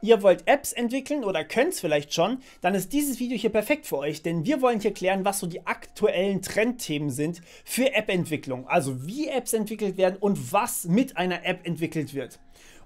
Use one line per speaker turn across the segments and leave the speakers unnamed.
Ihr wollt Apps entwickeln oder könnt es vielleicht schon, dann ist dieses Video hier perfekt für euch, denn wir wollen hier klären, was so die aktuellen Trendthemen sind für App-Entwicklung. Also wie Apps entwickelt werden und was mit einer App entwickelt wird.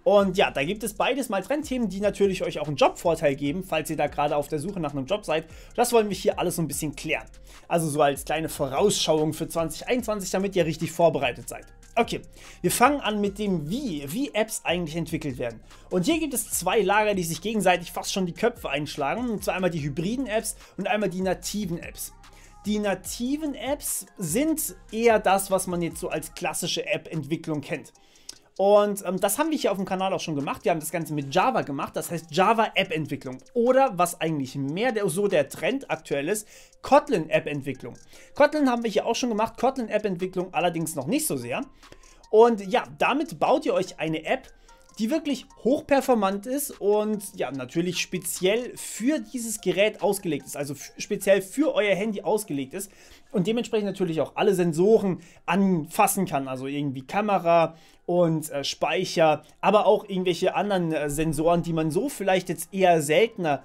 Und ja, da gibt es beides mal Trendthemen, die natürlich euch auch einen Jobvorteil geben, falls ihr da gerade auf der Suche nach einem Job seid. Das wollen wir hier alles so ein bisschen klären. Also so als kleine Vorausschauung für 2021, damit ihr richtig vorbereitet seid. Okay, wir fangen an mit dem wie Apps eigentlich entwickelt werden. Und hier gibt es zwei Lager, die sich gegenseitig fast schon die Köpfe einschlagen. Und zwar einmal die hybriden Apps und einmal die nativen Apps. Die nativen Apps sind eher das, was man jetzt so als klassische App-Entwicklung kennt. Und das haben wir hier auf dem Kanal auch schon gemacht. Wir haben das Ganze mit Java gemacht, das heißt Java App-Entwicklung. Oder was eigentlich mehr der Trend aktuell ist, Kotlin App-Entwicklung. Kotlin haben wir hier auch schon gemacht, Kotlin App-Entwicklung allerdings noch nicht so sehr. Und ja, damit baut ihr euch eine App, die wirklich hochperformant ist und ja, natürlich speziell für dieses Gerät ausgelegt ist, also speziell für euer Handy ausgelegt ist und dementsprechend natürlich auch alle Sensoren anfassen kann, also irgendwie Kamera und Speicher, aber auch irgendwelche anderen Sensoren, die man so vielleicht jetzt eher seltener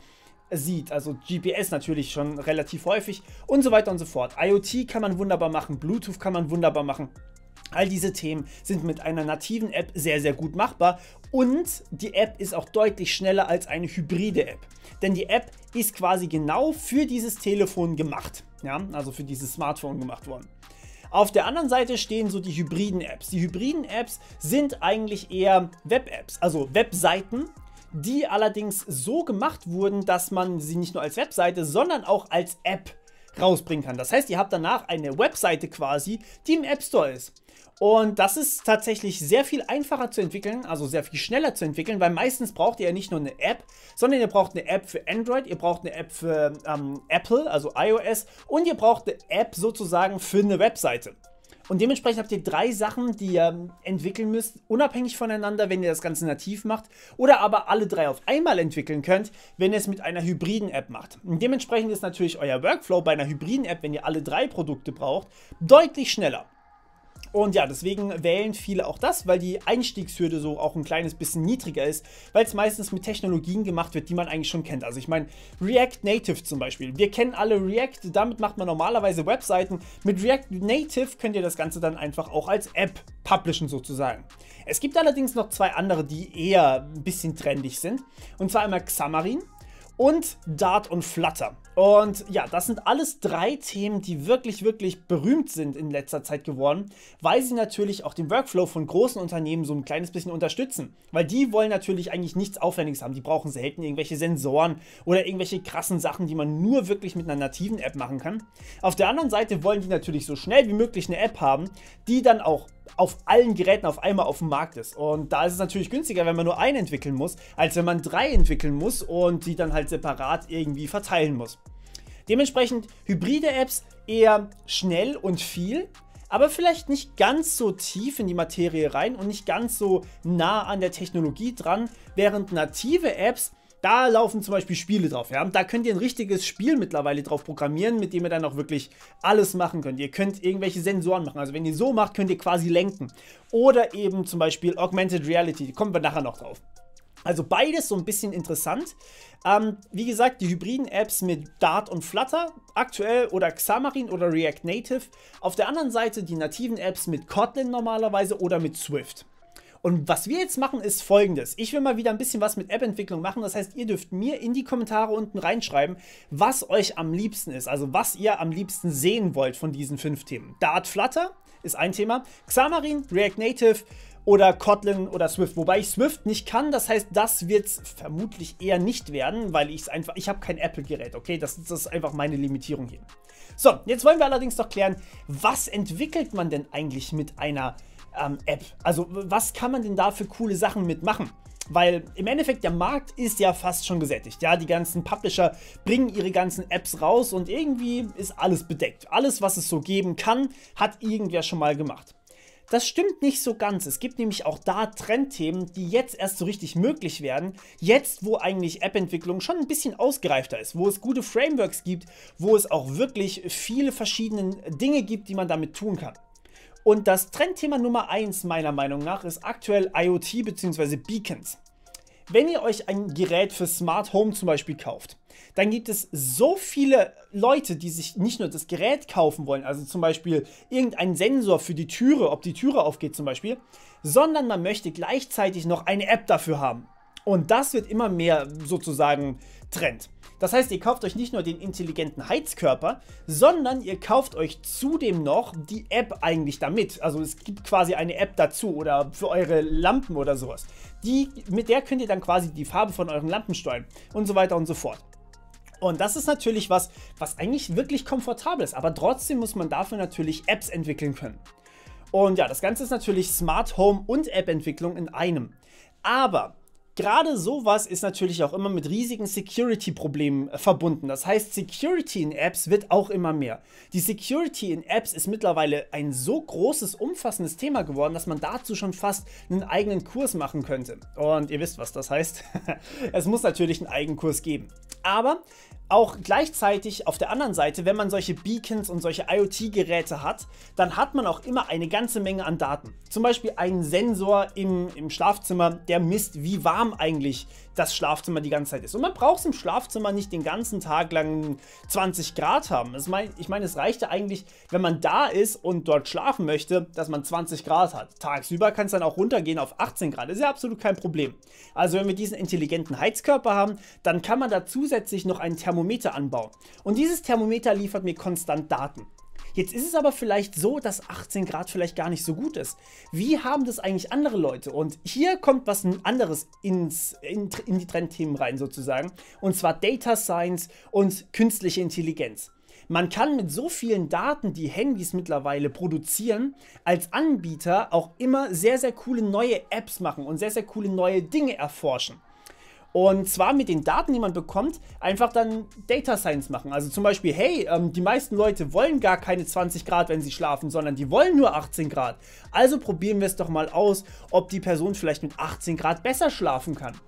sieht, also GPS natürlich schon relativ häufig und so weiter und so fort. IoT kann man wunderbar machen, Bluetooth kann man wunderbar machen. All diese Themen sind mit einer nativen App sehr, sehr gut machbar und die App ist auch deutlich schneller als eine hybride App. Denn die App ist quasi genau für dieses Telefon gemacht, ja, also für dieses Smartphone gemacht worden. Auf der anderen Seite stehen so die hybriden Apps. Die hybriden Apps sind eigentlich eher Web-Apps, also Webseiten, die allerdings so gemacht wurden, dass man sie nicht nur als Webseite, sondern auch als App rausbringen kann. Das heißt, ihr habt danach eine Webseite quasi, die im App Store ist. Und das ist tatsächlich sehr viel einfacher zu entwickeln, also sehr viel schneller zu entwickeln, weil meistens braucht ihr ja nicht nur eine App, sondern ihr braucht eine App für Android, ihr braucht eine App für Apple, also iOS und ihr braucht eine App sozusagen für eine Webseite. Und dementsprechend habt ihr drei Sachen, die ihr entwickeln müsst, unabhängig voneinander, wenn ihr das Ganze nativ macht, oder aber alle drei auf einmal entwickeln könnt, wenn ihr es mit einer hybriden App macht. Und dementsprechend ist natürlich euer Workflow bei einer hybriden App, wenn ihr alle drei Produkte braucht, deutlich schneller. Und ja, deswegen wählen viele auch das, weil die Einstiegshürde so auch ein kleines bisschen niedriger ist, weil es meistens mit Technologien gemacht wird, die man eigentlich schon kennt. Also ich meine, React Native zum Beispiel. Wir kennen alle React, damit macht man normalerweise Webseiten. Mit React Native könnt ihr das Ganze dann einfach auch als App publishen sozusagen. Es gibt allerdings noch zwei andere, die eher ein bisschen trendig sind. Und zwar einmal Xamarin und Dart und Flutter. Und ja, das sind alles drei Themen, die wirklich, wirklich berühmt sind in letzter Zeit geworden, weil sie natürlich auch den Workflow von großen Unternehmen so ein kleines bisschen unterstützen. Weil die wollen natürlich eigentlich nichts Aufwendiges haben. Die brauchen selten irgendwelche Sensoren oder irgendwelche krassen Sachen, die man nur wirklich mit einer nativen App machen kann. Auf der anderen Seite wollen die natürlich so schnell wie möglich eine App haben, die dann auch auf allen Geräten auf einmal auf dem Markt ist. Und da ist es natürlich günstiger, wenn man nur einen entwickeln muss, als wenn man drei entwickeln muss und die dann halt separat irgendwie verteilen muss. Dementsprechend hybride Apps eher schnell und viel, aber vielleicht nicht ganz so tief in die Materie rein und nicht ganz so nah an der Technologie dran, während native Apps, da laufen zum Beispiel Spiele drauf. Ja? Da könnt ihr ein richtiges Spiel mittlerweile drauf programmieren, mit dem ihr dann auch wirklich alles machen könnt. Ihr könnt irgendwelche Sensoren machen. Also wenn ihr so macht, könnt ihr quasi lenken. Oder eben zum Beispiel Augmented Reality. Kommen wir nachher noch drauf. Also beides so ein bisschen interessant. Wie gesagt, die hybriden Apps mit Dart und Flutter aktuell oder Xamarin oder React Native. Auf der anderen Seite die nativen Apps mit Kotlin normalerweise oder mit Swift. Und was wir jetzt machen, ist Folgendes. Ich will mal wieder ein bisschen was mit App-Entwicklung machen. Das heißt, ihr dürft mir in die Kommentare unten reinschreiben, was euch am liebsten ist. Also was ihr am liebsten sehen wollt von diesen 5 Themen. Dart, Flutter ist ein Thema. Xamarin, React Native oder Kotlin oder Swift. Wobei ich Swift nicht kann. Das heißt, das wird es vermutlich eher nicht werden, weil ich habe kein Apple-Gerät. Okay, das ist einfach meine Limitierung hier. So, jetzt wollen wir allerdings noch klären, was entwickelt man denn eigentlich mit einer App? Also was kann man denn da für coole Sachen mitmachen? Weil im Endeffekt der Markt ist ja fast schon gesättigt. Ja, die ganzen Publisher bringen ihre ganzen Apps raus und irgendwie ist alles bedeckt. Alles, was es so geben kann, hat irgendwer schon mal gemacht. Das stimmt nicht so ganz. Es gibt nämlich auch da Trendthemen, die jetzt erst so richtig möglich werden. Jetzt, wo eigentlich App-Entwicklung schon ein bisschen ausgereifter ist, wo es gute Frameworks gibt, wo es auch wirklich viele verschiedene Dinge gibt, die man damit tun kann. Und das Trendthema Nummer 1 meiner Meinung nach ist aktuell IoT bzw. Beacons. wenn ihr euch ein Gerät für Smart Home zum Beispiel kauft, dann gibt es so viele Leute, die sich nicht nur das Gerät kaufen wollen, also zum Beispiel irgendeinen Sensor für die Türe, ob die Türe aufgeht zum Beispiel, sondern man möchte gleichzeitig noch eine App dafür haben. Und das wird immer mehr sozusagen Trend. Das heißt, ihr kauft euch nicht nur den intelligenten Heizkörper, sondern ihr kauft euch zudem noch die App eigentlich damit. Also es gibt quasi eine App dazu oder für eure Lampen oder sowas. Mit der könnt ihr dann quasi die Farbe von euren Lampen steuern und so weiter und so fort. Und das ist natürlich was eigentlich wirklich komfortabel ist, aber trotzdem muss man dafür natürlich Apps entwickeln können. Und ja, das Ganze ist natürlich Smart Home und App-Entwicklung in einem. Aber gerade sowas ist natürlich auch immer mit riesigen Security-Problemen verbunden. Das heißt, Security in Apps wird auch immer mehr. Die Security in Apps ist mittlerweile ein so großes, umfassendes Thema geworden, dass man dazu schon fast einen eigenen Kurs machen könnte. Und ihr wisst, was das heißt. Es muss natürlich einen eigenen Kurs geben. Aber auch gleichzeitig auf der anderen Seite, wenn man solche Beacons und solche IoT-Geräte hat, dann hat man auch immer eine ganze Menge an Daten. Zum Beispiel einen Sensor im Schlafzimmer, der misst, wie warm eigentlich das Schlafzimmer die ganze Zeit ist. Und man braucht es im Schlafzimmer nicht den ganzen Tag lang 20 Grad haben. Ich meine, es reicht ja eigentlich, wenn man da ist und dort schlafen möchte, dass man 20 Grad hat. Tagsüber kann es dann auch runtergehen auf 18 Grad. Das ist ja absolut kein Problem. Also wenn wir diesen intelligenten Heizkörper haben, dann kann man da zusätzlich noch einen Thermometer anbauen. Und dieses Thermometer liefert mir konstant Daten. Jetzt ist es aber vielleicht so, dass 18 Grad vielleicht gar nicht so gut ist. Wie haben das eigentlich andere Leute? Und hier kommt was anderes in die Trendthemen rein sozusagen. Und zwar Data Science und künstliche Intelligenz. Man kann mit so vielen Daten, die Handys mittlerweile produzieren, als Anbieter auch immer sehr, sehr coole neue Apps machen und sehr, sehr coole neue Dinge erforschen. Und zwar mit den Daten, die man bekommt, einfach dann Data Science machen. Also zum Beispiel, hey, die meisten Leute wollen gar keine 20 Grad, wenn sie schlafen, sondern die wollen nur 18 Grad. Also probieren wir es doch mal aus, ob die Person vielleicht mit 18 Grad besser schlafen kann.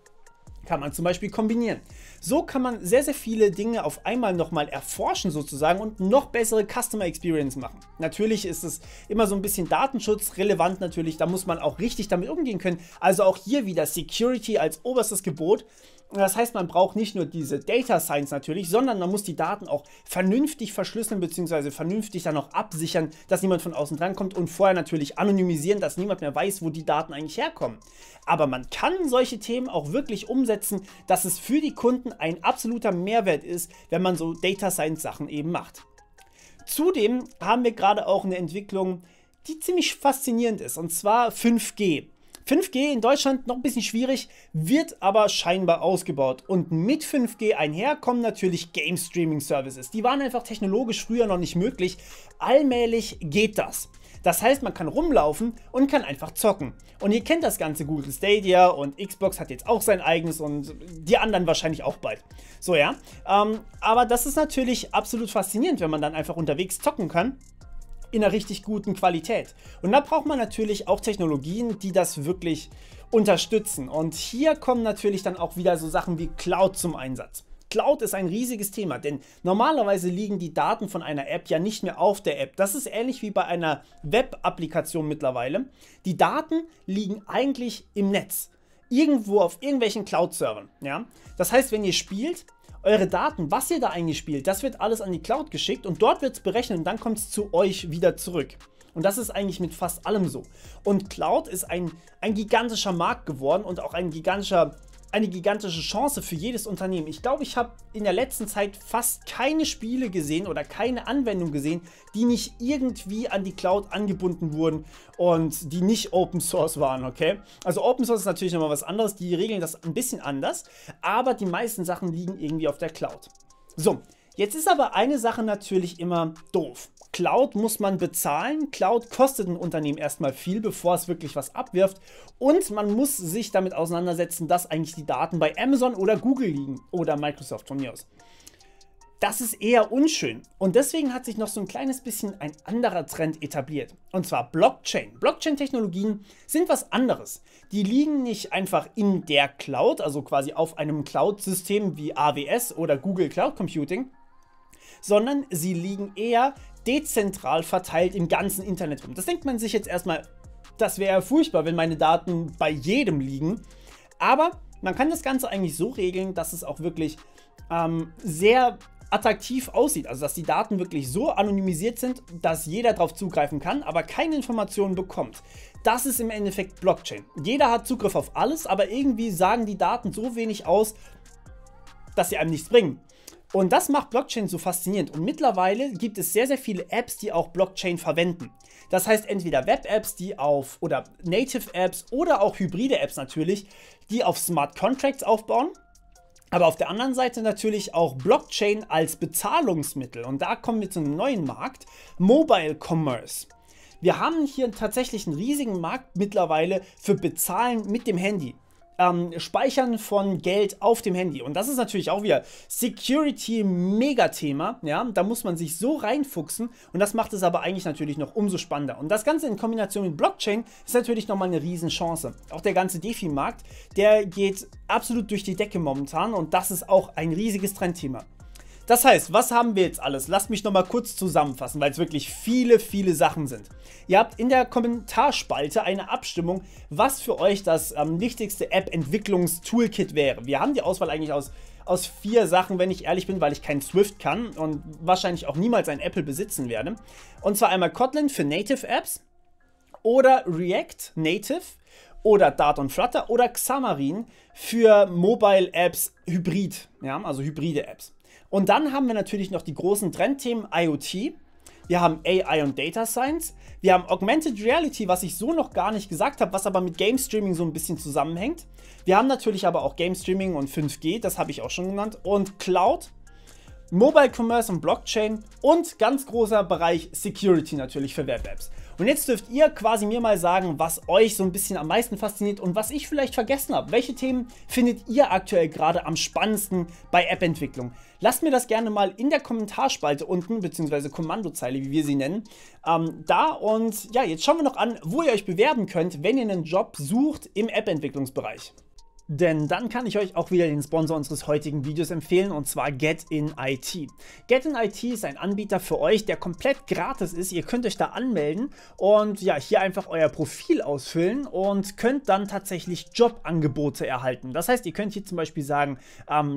Kann man zum Beispiel kombinieren. So kann man sehr, sehr viele Dinge auf einmal nochmal erforschen sozusagen und noch bessere Customer Experience machen. Natürlich ist es immer so ein bisschen datenschutzrelevant natürlich, da muss man auch richtig damit umgehen können. Also auch hier wieder Security als oberstes Gebot. Das heißt, man braucht nicht nur diese Data Science natürlich, sondern man muss die Daten auch vernünftig verschlüsseln bzw. vernünftig dann auch absichern, dass niemand von außen drankommt und vorher natürlich anonymisieren, dass niemand mehr weiß, wo die Daten eigentlich herkommen. Aber man kann solche Themen auch wirklich umsetzen, dass es für die Kunden ein absoluter Mehrwert ist, wenn man so Data Science Sachen eben macht. Zudem haben wir gerade auch eine Entwicklung, die ziemlich faszinierend ist, und zwar 5G. 5G in Deutschland noch ein bisschen schwierig, wird aber scheinbar ausgebaut. Und mit 5G einher kommen natürlich Game Streaming Services. Die waren einfach technologisch früher noch nicht möglich. Allmählich geht das. Das heißt, man kann rumlaufen und kann einfach zocken. Und ihr kennt das ganze, Google Stadia und Xbox hat jetzt auch sein eigenes und die anderen wahrscheinlich auch bald. So, ja. Aber das ist natürlich absolut faszinierend, wenn man dann einfach unterwegs zocken kann. In einer richtig guten Qualität. Und da braucht man natürlich auch Technologien, die das wirklich unterstützen. Und hier kommen natürlich dann auch wieder so Sachen wie Cloud zum Einsatz. Cloud ist ein riesiges Thema, denn normalerweise liegen die Daten von einer App ja nicht mehr auf der App. Das ist ähnlich wie bei einer Web-Applikation mittlerweile. Die Daten liegen eigentlich im Netz, irgendwo auf irgendwelchen Cloud-Servern. Ja? Das heißt, wenn ihr spielt, eure Daten, was ihr da eigentlich spielt, das wird alles an die Cloud geschickt und dort wird es berechnet und dann kommt es zu euch wieder zurück. Und das ist eigentlich mit fast allem so. Und Cloud ist ein gigantischer Markt geworden und auch eine gigantische Chance für jedes Unternehmen. Ich glaube, ich habe in der letzten Zeit fast keine Spiele gesehen oder keine Anwendung gesehen, die nicht irgendwie an die Cloud angebunden wurden und die nicht Open Source waren, okay? Also Open Source ist natürlich nochmal was anderes, die regeln das ein bisschen anders, aber die meisten Sachen liegen irgendwie auf der Cloud. So, jetzt ist aber eine Sache natürlich immer doof. Cloud muss man bezahlen, Cloud kostet ein Unternehmen erstmal viel, bevor es wirklich was abwirft und man muss sich damit auseinandersetzen, dass eigentlich die Daten bei Amazon oder Google liegen oder Microsoft von mir aus. Das ist eher unschön und deswegen hat sich noch so ein kleines bisschen ein anderer Trend etabliert und zwar Blockchain. Blockchain-Technologien sind was anderes. Die liegen nicht einfach in der Cloud, also quasi auf einem Cloud-System wie AWS oder Google Cloud Computing, sondern sie liegen eher dezentral verteilt im ganzen Internet rum. Das denkt man sich jetzt erstmal, das wäre furchtbar, wenn meine Daten bei jedem liegen. Aber man kann das Ganze eigentlich so regeln, dass es auch wirklich sehr attraktiv aussieht. Also dass die Daten wirklich so anonymisiert sind, dass jeder darauf zugreifen kann, aber keine Informationen bekommt. Das ist im Endeffekt Blockchain. Jeder hat Zugriff auf alles, aber irgendwie sagen die Daten so wenig aus, dass sie einem nichts bringen. Und das macht Blockchain so faszinierend. Und mittlerweile gibt es sehr, sehr viele Apps, die auch Blockchain verwenden. Das heißt entweder Web-Apps, oder Native-Apps oder auch hybride Apps natürlich, die auf Smart Contracts aufbauen. Aber auf der anderen Seite natürlich auch Blockchain als Bezahlungsmittel. Und da kommen wir zu einem neuen Markt, Mobile Commerce. Wir haben hier tatsächlich einen riesigen Markt mittlerweile für Bezahlen mit dem Handy. Speichern von Geld auf dem Handy. Und das ist natürlich auch wieder Security-Mega-Thema. Ja? Da muss man sich so reinfuchsen und das macht es aber eigentlich natürlich noch umso spannender. Und das Ganze in Kombination mit Blockchain ist natürlich nochmal eine Riesenchance. Auch der ganze DeFi-Markt, der geht absolut durch die Decke momentan und das ist auch ein riesiges Trendthema. Das heißt, was haben wir jetzt alles? Lasst mich nochmal kurz zusammenfassen, weil es wirklich viele, viele Sachen sind. Ihr habt in der Kommentarspalte eine Abstimmung, was für euch das wichtigste App-Entwicklungs-Toolkit wäre. Wir haben die Auswahl eigentlich aus 4 Sachen, wenn ich ehrlich bin, weil ich kein Swift kann und wahrscheinlich auch niemals ein Apple besitzen werde. Und zwar einmal Kotlin für Native Apps oder React Native oder Dart und Flutter oder Xamarin für Mobile Apps Hybrid, ja, also hybride Apps. Und dann haben wir natürlich noch die großen Trendthemen IoT, wir haben AI und Data Science, wir haben Augmented Reality, was ich so noch gar nicht gesagt habe, was aber mit Game Streaming so ein bisschen zusammenhängt. Wir haben natürlich aber auch Game Streaming und 5G, das habe ich auch schon genannt, und Cloud, Mobile Commerce und Blockchain und ganz großer Bereich Security natürlich für Web-Apps. Und jetzt dürft ihr quasi mir mal sagen, was euch so ein bisschen am meisten fasziniert und was ich vielleicht vergessen habe. Welche Themen findet ihr aktuell gerade am spannendsten bei App-Entwicklung? Lasst mir das gerne mal in der Kommentarspalte unten, beziehungsweise Kommandozeile, wie wir sie nennen, da. Und ja, jetzt schauen wir noch an, wo ihr euch bewerben könnt, wenn ihr einen Job sucht im App-Entwicklungsbereich. Denn dann kann ich euch auch wieder den Sponsor unseres heutigen Videos empfehlen, und zwar Get-In-IT. Get-In-IT ist ein Anbieter für euch, der komplett gratis ist. Ihr könnt euch da anmelden und ja, hier einfach euer Profil ausfüllen und könnt dann tatsächlich Jobangebote erhalten. Das heißt, ihr könnt hier zum Beispiel sagen,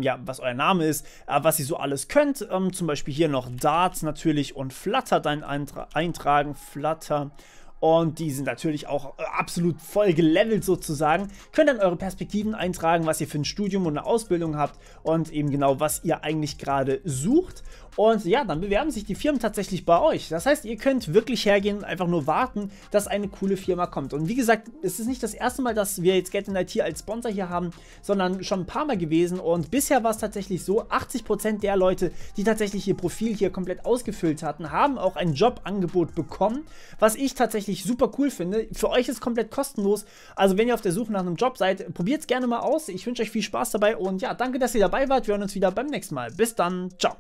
ja, was euer Name ist, was ihr so alles könnt. Zum Beispiel hier noch Dart natürlich und Flutter dann eintragen. Flutter. Und die sind natürlich auch absolut voll gelevelt sozusagen. Könnt dann eure Perspektiven eintragen, was ihr für ein Studium und eine Ausbildung habt und eben genau, was ihr eigentlich gerade sucht. Und ja, dann bewerben sich die Firmen tatsächlich bei euch. Das heißt, ihr könnt wirklich hergehen und einfach nur warten, dass eine coole Firma kommt. Und wie gesagt, es ist nicht das erste Mal, dass wir jetzt Get-In-IT als Sponsor hier haben, sondern schon ein paar Mal gewesen. Und bisher war es tatsächlich so, 80% der Leute, die tatsächlich ihr Profil hier komplett ausgefüllt hatten, haben auch ein Jobangebot bekommen, was ich tatsächlich super cool finde. Für euch ist es komplett kostenlos. Also wenn ihr auf der Suche nach einem Job seid, probiert es gerne mal aus. Ich wünsche euch viel Spaß dabei und ja, danke, dass ihr dabei wart. Wir hören uns wieder beim nächsten Mal. Bis dann. Ciao.